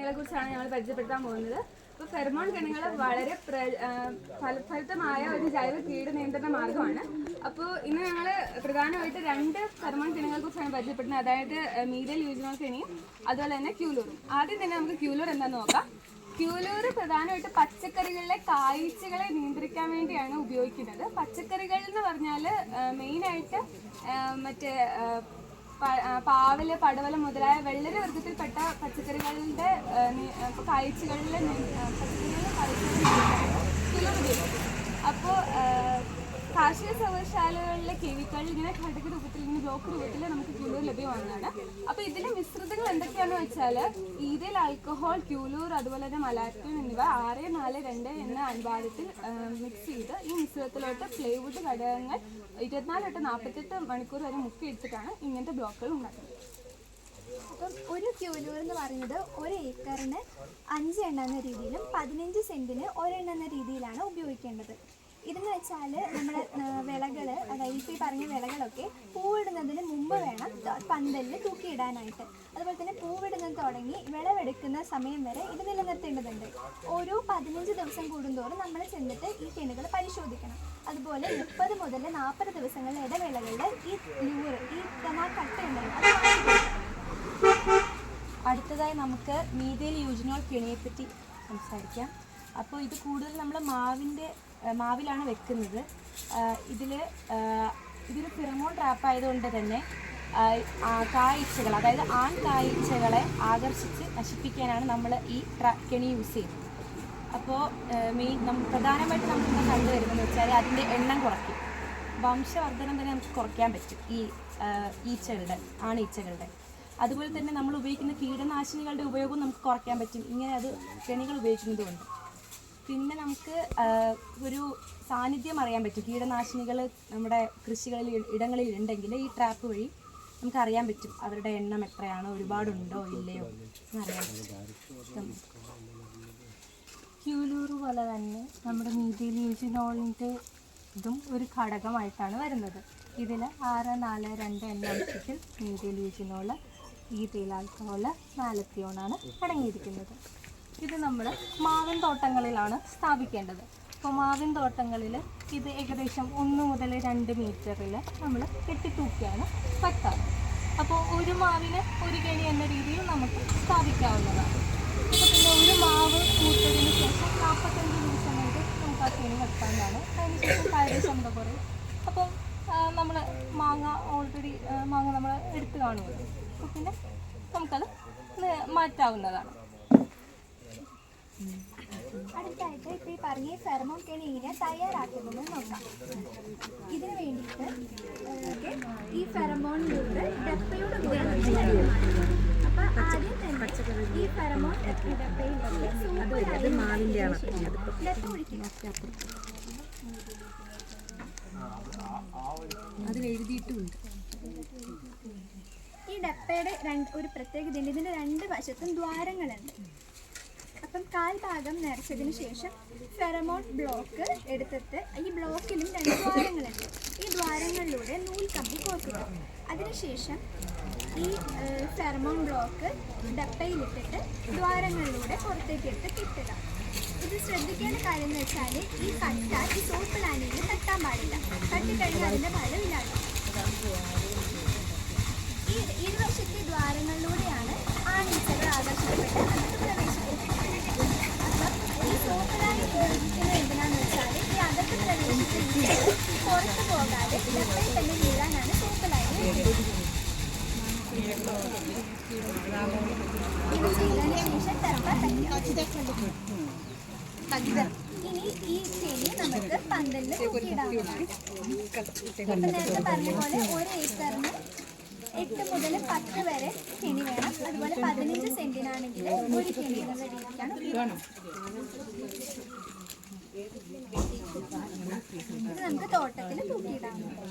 കെണികളെ കുറിച്ചാണ് ഞങ്ങൾ പരിചയപ്പെടുത്താൻ പോകുന്നത്. അപ്പോൾ ഫെർമോൺ കെണികൾ വളരെ ഫലപ്രദമായ ഒരു ജൈവ കീട നിയന്ത്രണ മാർഗ്ഗമാണ്. അപ്പോൾ ഇന്ന് ഞങ്ങൾ പ്രധാനമായിട്ട് 2 ഫെർമോൺ കെണികളെ കുറിച്ചാണ് പരിചയപ്പെടുന്നത്. അതായത് മീഥൈൽ യൂജിനോൾ കെണിയും അതുപോലെ തന്നെ ക്യൂലൂറും. ആദ്യം തന്നെ നമുക്ക് ക്യൂലൂർ എന്താണെന്ന് നോക്കാം. ക്യൂലൂർ പ്രധാനമായിട്ട് പച്ചക്കറികളിലെ കായ്ച്ചകളെ നിയന്ത്രിക്കാൻ വേണ്ടിയാണ് ഉപയോഗിക്കുന്നത്. പച്ചക്കറികൾ എന്ന് പറഞ്ഞാൽ മെയിനായിട്ട് മറ്റേ പാവല്, പടവലം മുതലായ വെള്ളരി വർഗത്തിൽപ്പെട്ട പച്ചക്കറികളുടെ കായ്ച്ചകളിലെ ക്യൂലൂർ ഉപയോഗിക്കും. അപ്പോൾ കാർഷിക സർവകലാശാലകളിലെ കെമിക്കൽ ഇങ്ങനെ ഘടക രൂപത്തിൽ, ഇങ്ങനെ ബ്ലോക്ക് രൂപത്തിൽ നമുക്ക് ക്യൂലൂർ ലഭ്യമാകുന്നതാണ്. അപ്പോൾ ഇതിൻ്റെ മിശ്രിതങ്ങൾ എന്തൊക്കെയാണെന്ന് വെച്ചാൽ ഈഥൈൽ ആൽക്കഹോൾ, ക്യൂലൂർ, അതുപോലെ തന്നെ മലാക്ടോൺ എന്നിവ 6-4-2 എന്ന അനുപാതത്തിൽ മിക്സ് ചെയ്ത് ഈ മിശ്രിതത്തിലോട്ട് പ്ലൈവുഡ് ഘടകങ്ങൾ 24-48 മണിക്കൂർ വരെ മുക്കിയെടുത്തിട്ടാണ് ഇങ്ങനത്തെ ബ്ലോക്കുകൾ ഉണ്ടാക്കുന്നത്. അപ്പം ഒരു ക്യൂലൂർ എന്ന് പറയുന്നത് 1 ഏക്കറിന് 5 എണ്ണ എന്ന രീതിയിലും 15 സെൻറ്റിന് 1 എണ്ണ എന്ന രീതിയിലാണ് ഉപയോഗിക്കേണ്ടത്. ഇതെന്ന് വെച്ചാൽ നമ്മുടെ വിളകൾ, അതായത് ഇപ്പോൾ ഈ പറഞ്ഞ വിളകളൊക്കെ പൂവിടുന്നതിന് മുമ്പ് വേണം പന്തലിൽ തൂക്കിയിടാനായിട്ട്. അതുപോലെ തന്നെ പൂവിടുന്നത് തുടങ്ങി വിളവെടുക്കുന്ന സമയം വരെ ഇത് നിലനിർത്തേണ്ടതുണ്ട്. ഓരോ 15 ദിവസം കൂടുന്തോറും നമ്മൾ ചെന്നിട്ട് ഈ കെണികൾ പരിശോധിക്കണം. അതുപോലെ 30 മുതൽ 40 ദിവസങ്ങളിലെ ഇടവേളകളിൽ ഈ ലൂർ, ഈ കട്ടയുണ്ടല്ലോ. അടുത്തതായി നമുക്ക് മീഥൈൽ യൂജിനോൾ കെണിയെപ്പറ്റി സംസാരിക്കാം. അപ്പോൾ ഇത് കൂടുതൽ നമ്മൾ മാവിലാണ് വെക്കുന്നത്. ഇതൊരു ഫിറമോൺ ട്രാപ്പ് ആയതുകൊണ്ട് തന്നെ കായ്ച്ചകൾ, അതായത് ആൺ കായ്ച്ചകളെ ആകർഷിച്ച് നശിപ്പിക്കാനാണ് നമ്മൾ ഈ കെണി യൂസ് ചെയ്യുന്നത്. അപ്പോൾ പ്രധാനമായിട്ട് നമ്മളിന്ന് കണ്ടുവരുന്നതെന്ന് വെച്ചാൽ അതിൻ്റെ എണ്ണം കുറയ്ക്കും. വംശവർദ്ധനം തന്നെ നമുക്ക് കുറയ്ക്കാൻ പറ്റും ഈ ആണീച്ചകളുടെ. അതുപോലെ തന്നെ നമ്മൾ ഉപയോഗിക്കുന്ന കീടനാശിനികളുടെ ഉപയോഗവും നമുക്ക് കുറയ്ക്കാൻ പറ്റും ഇങ്ങനെ അത് കെണികൾ ഉപയോഗിക്കുന്നതുകൊണ്ട്. പിന്നെ നമുക്ക് ഒരു സാന്നിധ്യം അറിയാൻ പറ്റും. കീടനാശിനികൾ നമ്മുടെ ഇടങ്ങളിൽ ഉണ്ടെങ്കിൽ ഈ ട്രാപ്പ് വഴി നമുക്ക് അറിയാൻ പറ്റും അവരുടെ എണ്ണം എത്രയാണോ, ഒരുപാടുണ്ടോ ഇല്ലയോ എന്നറിയാൻ പറ്റും. ക്യൂലൂർ പോലെ തന്നെ നമ്മുടെ മീഥൈൽ യൂജിനോളിൻ്റെ ഇതും ഒരു ഘടകമായിട്ടാണ് വരുന്നത്. ഇതിൽ 6-4-2 എന്ന അംശത്തിൽ മീഥൈൽ യൂജിനോൾ, ഈഥൈൽ ആൽക്കഹോൾ, മാലത്തിയോണാണ് അടങ്ങിയിരിക്കുന്നത്. ഇത് നമ്മൾ മാവിൻ തോട്ടങ്ങളിലാണ് സ്ഥാപിക്കേണ്ടത്. അപ്പോൾ മാവിൻ തോട്ടങ്ങളിൽ ഇത് ഏകദേശം 1 മുതൽ 2 മീറ്ററിൽ നമ്മൾ കെട്ടിത്തൂക്കിയാണ് വെക്കാറ്. അപ്പോൾ ഒരു മാവിന് 1 കെണി എന്ന രീതിയിൽ നമുക്ക് സ്ഥാപിക്കാവുന്നതാണ്. അപ്പോൾ പിന്നെ ഒരു മാവ് പൂത്തതിന് ശേഷം 45 ദിവസം കൊണ്ട് നമുക്ക് ആ കെണി വെക്കാവുന്നതാണ്. അതിനുശേഷം കാര്യക്ഷമത കുറയും. അപ്പം നമ്മൾ മാങ്ങ നമ്മൾ എടുത്ത് കാണുമല്ലോ. അപ്പോൾ പിന്നെ നമുക്കത് മാറ്റാവുന്നതാണ്. അടുത്തായിട്ട് ഇപ്പോൾ ഈ പറഞ്ഞ ഫെർമോൺ കെണി എങ്ങനെ തയ്യാറാക്കുന്നതെന്ന് നോക്കാം. ഇതിന് വേണ്ടിയിട്ട് ഈ ഫെറമോൺ ലൂറ് ഡപ്പയോട് ഉപയോഗിച്ച് അപ്പോൾ ആദ്യം തന്നെ ഈ ഫെറമോൺ ഡപ്പയിൽ അതിൽ എഴുതിയിട്ടുമുണ്ട്. ഈ ഡപ്പയുടെ ഒരു പ്രത്യേകതയുണ്ട്. ഇതിൻ്റെ 2 വശത്തും ദ്വാരങ്ങളുണ്ട്. അപ്പം 1/4 ഭാഗം നിറച്ചതിന് ശേഷം ഫെറമോൺ ബ്ലോക്ക് എടുത്തിട്ട് ഈ ബ്ലോക്കിലും 2 ദ്വാരങ്ങളുണ്ട്. ഈ ദ്വാരങ്ങളിലൂടെ നൂൽക്കമ്പി കോർക്കുക. അതിനുശേഷം ഈ ഫെറമോൺ ബ്ലോക്ക് ഡപ്പയിലിട്ടിട്ട് ദ്വാരങ്ങളിലൂടെ പുറത്തേക്ക് എടുത്ത് കെട്ടുക. ഇത് ശ്രദ്ധിക്കേണ്ട കാര്യം എന്ന് വെച്ചാൽ ഈ കട്ട ഈ സോപ്പ് ലാനിയിൽ തട്ടാൻ പാടില്ല. തട്ടിക്കഴിഞ്ഞാൽ അതിൻ്റെ ഫലം ഇല്ലാതാവും. ഈ ഇരുവശത്തെ ദ്വാരങ്ങളിലൂടെയാണ് ആണീച്ചകൾ ആകർഷിക്കപ്പെട്ട് അകത്ത് പ്രവേശിക്കുന്നത്. അപ്പം ഈ സോപ്പ് ലാനി ഉപയോഗിക്കുന്നത് എന്തിനാണെന്ന് വെച്ചാൽ ഈ അകത്ത് പ്രവേശിക്കുന്നത് പുറത്തു പോകാതെ ഡപ്പയിൽ തന്നെ വീഴാനാണ് സോപ്പ് ലാനി ഉപയോഗിക്കുന്നത്. ഇത് ചെയ്തതിന് ശേഷം ഇനി ഈ കെണി നമുക്ക് പന്തലിൽ തൂക്കിയിടാവുന്നതാണ്. ഇപ്പം നേരത്തെ പറഞ്ഞ പോലെ 1 ഏക്കറിന് 8 മുതൽ 10 വരെ കെണി വേണം. അതുപോലെ 15 സെന്റിനാണെങ്കിൽ 1 കെണി എന്നുള്ള രീതിക്കാണ് ഉപയോഗിക്കുന്നത്. ഇത് നമുക്ക് തോട്ടത്തിൽ തൂക്കിയിടാവുന്നതാണ്.